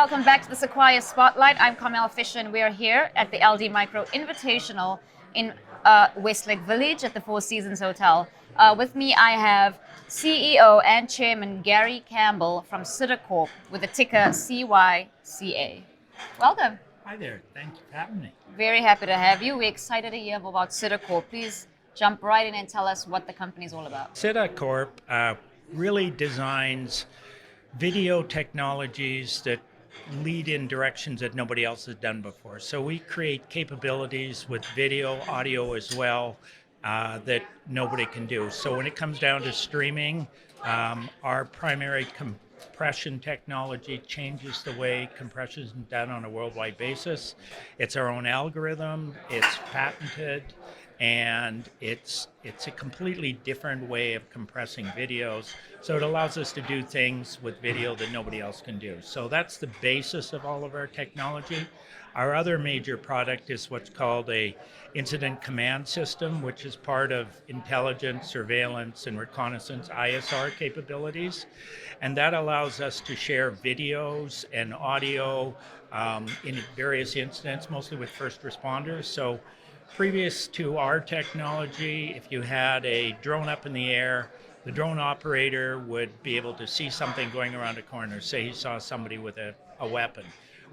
welcome back to the Sequire Spotlight. I'm Campbell and we are here at the LD Micro Invitational in Westlake Village at the Four Seasons Hotel. With me, I have CEO and Chairman Gary Campbell from Cytta Corp with the ticker CYCA. Welcome. Hi there. Thanks for having me. Very happy to have you. We're excited to hear about Cytta Corp. Please jump right in and tell us what the company is all about. Cytta Corp really designs video technologies that lead in directions that nobody else has done before. So we create capabilities with video, audio as well, that nobody can do. So when it comes down to streaming, our primary compression technology changes the way compression is done on a worldwide basis. It's our own algorithm, it's patented, and it's a completely different way of compressing videos. So it allows us to do things with video that nobody else can do. So that's the basis of all of our technology. Our other major product is what's called a incident command system, which is part of intelligence, surveillance, and reconnaissance ISR capabilities. And that allows us to share videos and audio in various incidents, mostly with first responders. So previous to our technology, if you had a drone up in the air, the drone operator would be able to see something going around a corner. Say he saw somebody with a weapon.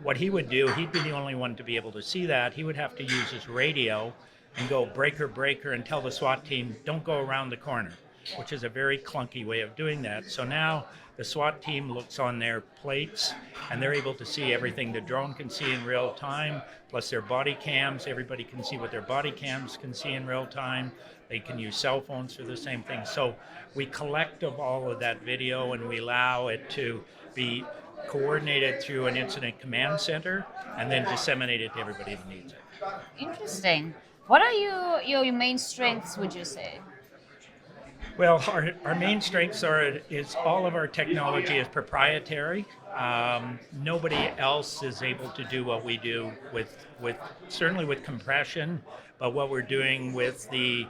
What he would do, he'd be the only one to be able to see that. He would have to use his radio and go breaker, breaker, and tell the SWAT team, don't go around the corner, which is a very clunky way of doing that. So now the SWAT team looks on their plates and they're able to see everything the drone can see in real time, plus their body cams. Everybody can see what their body cams can see in real time. They can use cell phones for the same thing. So we collect of all of that video and we allow it to be coordinated through an incident command center and then disseminated to everybody that needs it. Interesting. What are your main strengths, would you say? Well, our main strengths is all of our technology is proprietary. Nobody else is able to do what we do with certainly with compression, but what we're doing with the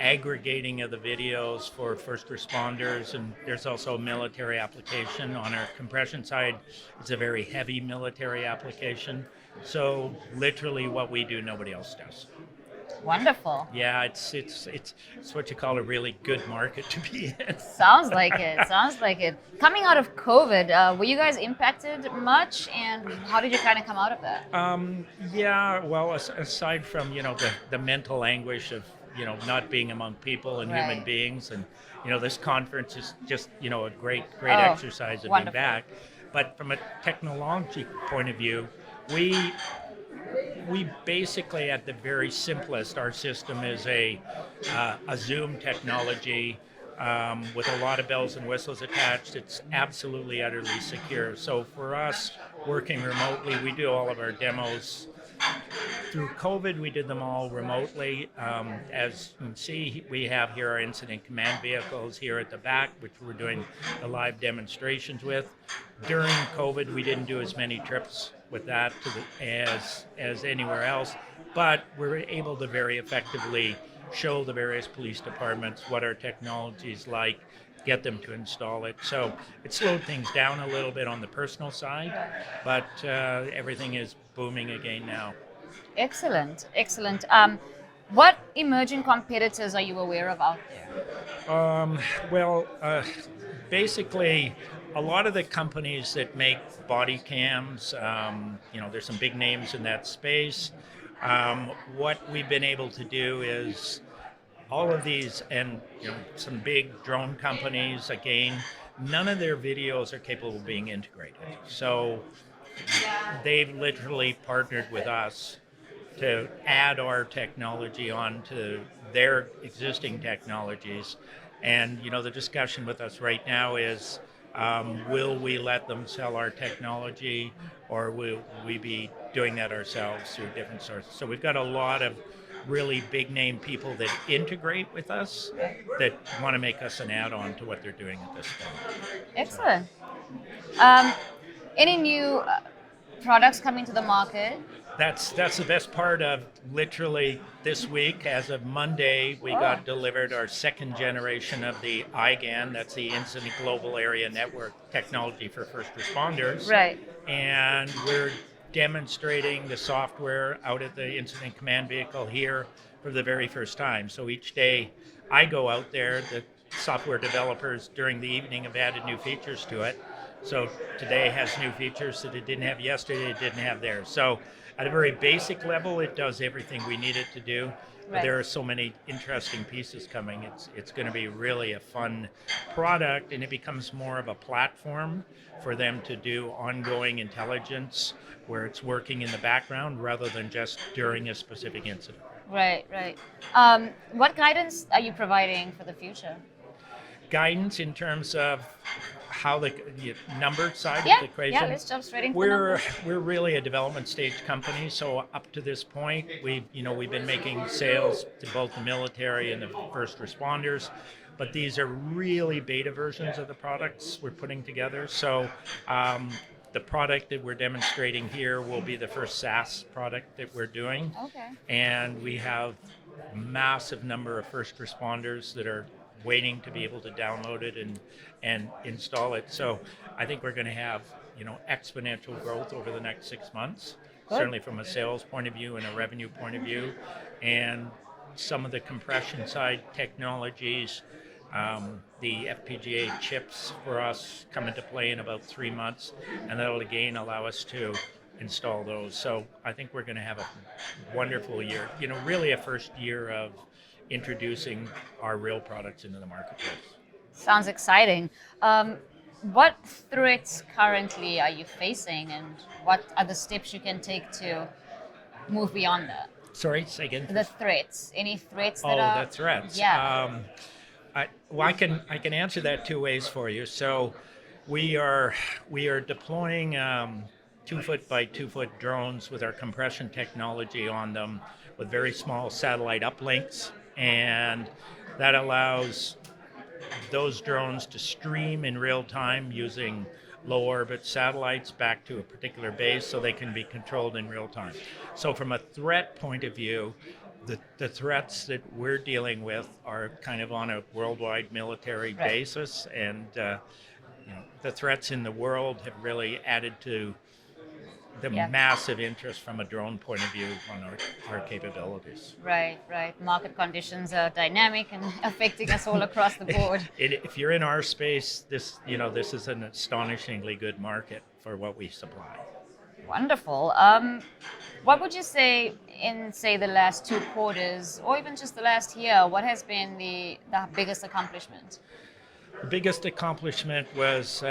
aggregating of the videos for first responders, and there's also a military application. On our compression side, it's a very heavy military application. So literally what we do, nobody else does. Wonderful. Yeah, it's what you call a really good market to be in. Sounds like it. Sounds like it. Coming out of COVID, were you guys impacted much, and how did you kind of come out of that? Yeah, well, aside from the mental anguish of not being among people and human beings, and this conference is just a great exercise of being back. But from a technology point of view, we basically, at the very simplest, our system is a Zoom technology with a lot of bells and whistles attached. It's absolutely, utterly secure. So for us, working remotely, we do all of our demos. Through COVID, we did them all remotely. As you can see, we have here our incident command vehicles here at the back, which we're doing the live demonstrations with. During COVID, we didn't do as many trips with that as anywhere else, but we're able to very effectively show the various police departments what our technology is like, get them to install it. So it slowed things down a little bit on the personal side, but everything is booming again now. Excellent, excellent. What emerging competitors are you aware of out there? Basically, a lot of the companies that make body cams, there's some big names in that space. What we've been able to do is all of these, and some big drone companies, again, none of their videos are capable of being integrated. So they've literally partnered with us to add our technology onto their existing technologies. And the discussion with us right now is, will we let them sell our technology, or will we be doing that ourselves through different sources? So we've got a lot of really big name people that integrate with us that want to make us an add-on to what they're doing at this point. Excellent. Any new products coming to the market? That's the best part of literally this week. As of Monday, we got delivered our second generation of the IGAN. That's the Incident Global Area Network technology for first responders. Right. And we're demonstrating the software out at the incident command vehicle here for the very first time. So each day I go out there, the software developers during the evening have added new features to it. So today has new features that it didn't have yesterday, it didn't have there. So at a very basic level, it does everything we need it to do. But there are so many interesting pieces coming. It's going to be really a fun product, and it becomes more of a platform for them to do ongoing intelligence where it's working in the background rather than just during a specific incident. Right, right. What guidance are you providing for the future? Guidance in terms of how the number side of the equation. Yeah, let's jump straight into the numbers. We're really a development stage company, so up to this point, we've been making sales to both the military and the first responders, but these are really beta versions of the products we're putting together. So the product that we're demonstrating here will be the first SaaS product that we're doing. Okay. And we have a massive number of first responders that are waiting to be able to download it and install it. So I think we're going to have exponential growth over the next 6 months, certainly from a sales point of view and a revenue point of view. And some of the compression side technologies, the FPGA chips for us come into play in about 3 months, and that'll again allow us to install those. So I think we're going to have a wonderful year, really a first year of introducing our real products into the marketplace. Sounds exciting. What threats currently are you facing, and what are the steps you can take to move beyond that? Sorry, say again. The threats. Any threats that are... Oh, the threats. Yeah. I can answer that two ways for you. So we are deploying 2-foot by 2-foot drones with our compression technology on them with very small satellite uplinks, and that allows those drones to stream in real time using low orbit satellites back to a particular base so they can be controlled in real time. So from a threat point of view, the threats that we're dealing with are kind of on a worldwide military basis, and the threats in the world have really added to the massive interest from a drone point of view on our capabilities. Right. Market conditions are dynamic and affecting us all across the board. If you're in our space, this is an astonishingly good market for what we supply. Wonderful. What would you say in, say, the last 2 quarters, or even just the last year, what has been the biggest accomplishment? The biggest accomplishment was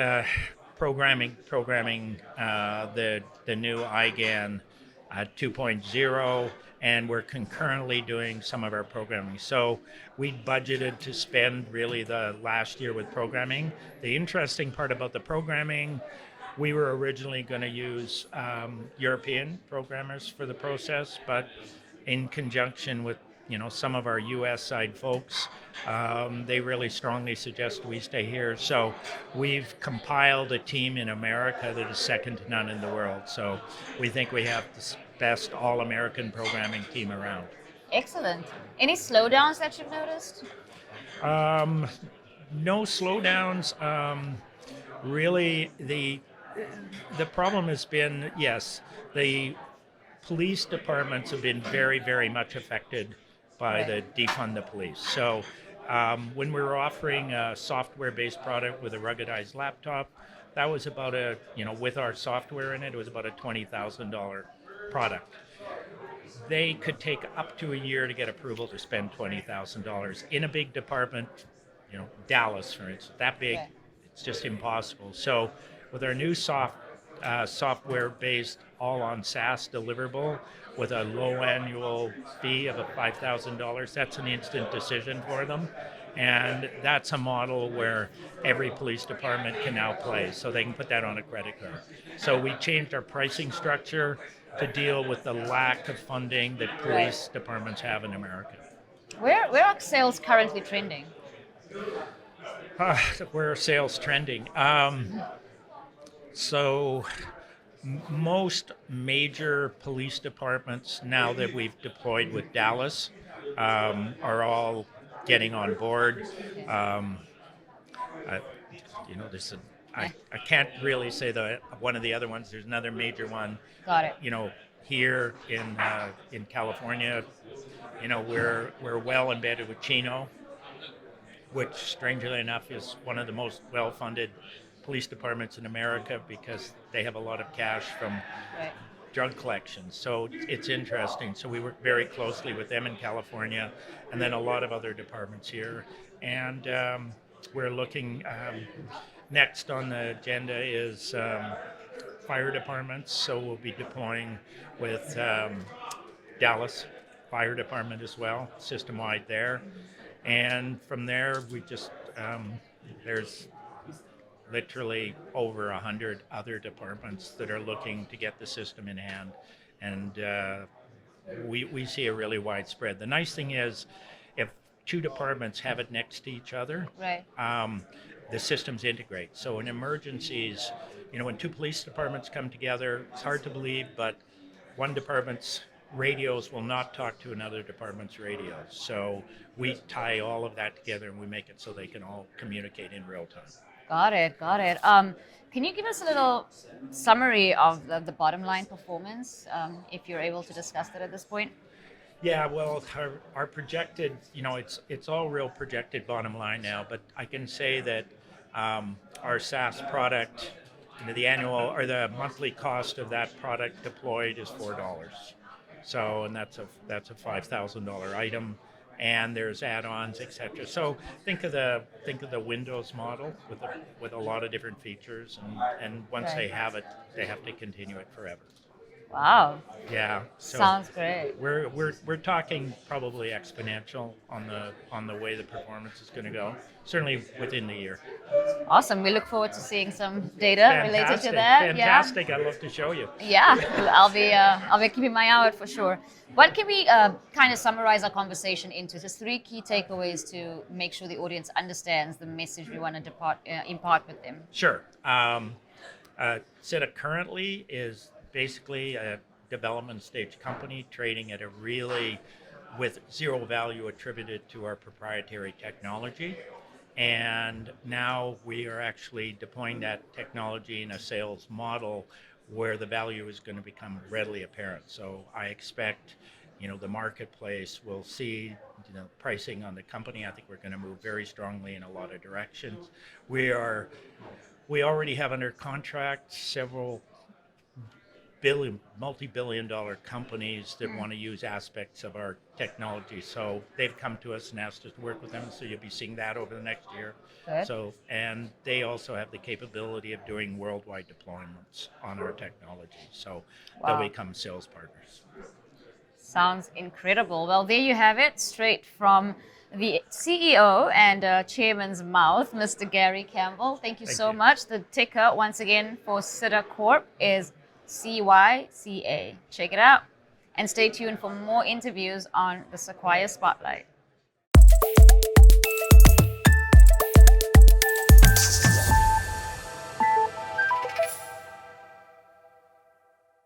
programming the new IGAN 2.0, and we're concurrently doing some of our programming. So we budgeted to spend really the last year with programming. The interesting part about the programming, we were originally going to use European programmers for the process, but in conjunction with some of our U.S. side folks, they really strongly suggest we stay here. So we've compiled a team in America that is second to none in the world. So we think we have the best all-American programming team around. Excellent. Any slowdowns that you've noticed? No slowdowns. Really, the problem has been, yes, the police departments have been very, very much affected by the defund the police. So when we were offering a software-based product with a ruggedized laptop, that was about with our software in it, it was about a $20,000 product. They could take up to a year to get approval to spend $20,000 in a big department, Dallas, for instance, that big, it's just impossible. So with our new software-based, all on SaaS deliverable with a low annual fee of $5,000, that's an instant decision for them. And that's a model where every police department can now play, so they can put that on a credit card. So we changed our pricing structure to deal with the lack of funding that police departments have in America. Where are sales currently trending? Where are sales trending? So Most major police departments, now that we've deployed with Dallas, are all getting on board. Um, I, there's Yeah, I can't really say the one of the other ones. There's another major one, got it. here in California. We're well embedded with Chino, which strangely enough is one of the most well-funded police departments in America because they have a lot of cash from Right. drug collections. So it's interesting. So we work very closely with them in California, and then a lot of other departments here. And we're looking, next on the agenda is fire departments. So we'll be deploying with Dallas Fire Department as well, system-wide there. And from there, we just, there's literally over 100 other departments that are looking to get the system in hand. And we see a really widespread. The nice thing is, if two departments have it next to each other, Right. the systems integrate. So in emergencies, when two police departments come together, it's hard to believe, but one department's radios will not talk to another department's radios. So we tie all of that together and we make it so they can all communicate in real time. Got it. Got it. Can you give us a little summary of the bottom line performance, if you're able to discuss that at this point? Yeah, well, our projected, it's all real projected bottom line now, but I can say that our SaaS product, the annual or the monthly cost of that product deployed is $4. So, and that's a $5,000 item, and there's add-ons, etc. So think of the Windows model with a lot of different features, and once Right. they have it, they have to continue it forever. Wow. Yeah. So Sounds great. we're talking probably exponential on the way the performance is going to go. Certainly within the year. Awesome. We look forward to seeing some data related to that. Fantastic. I'd love to show you. Yeah. I'll be keeping my eye out for sure. What can we kind of summarize our conversation into? Just three key takeaways to make sure the audience understands the message we want to impart with them. Sure. Cytta currently is basically a development stage company trading at with zero value attributed to our proprietary technology. And now we are actually deploying that technology in a sales model where the value is going to become readily apparent. So I expect, the marketplace will see, pricing on the company. I think we're going to move very strongly in a lot of directions. We already have under contract several multi-billion-dollar companies that want to use aspects of our technology. So they've come to us and asked us to work with them. So you'll be seeing that over the next year. Good. So, and they also have the capability of doing worldwide deployments on our technology. So Wow. they'll become sales partners. Sounds incredible. Well, there you have it, straight from the CEO and chairman's mouth, Mr. Gary Campbell. Thank you so much. The ticker, once again, for Cytta Corp is CYCA. Check it out. And stay tuned for more interviews on the Sequire Spotlight.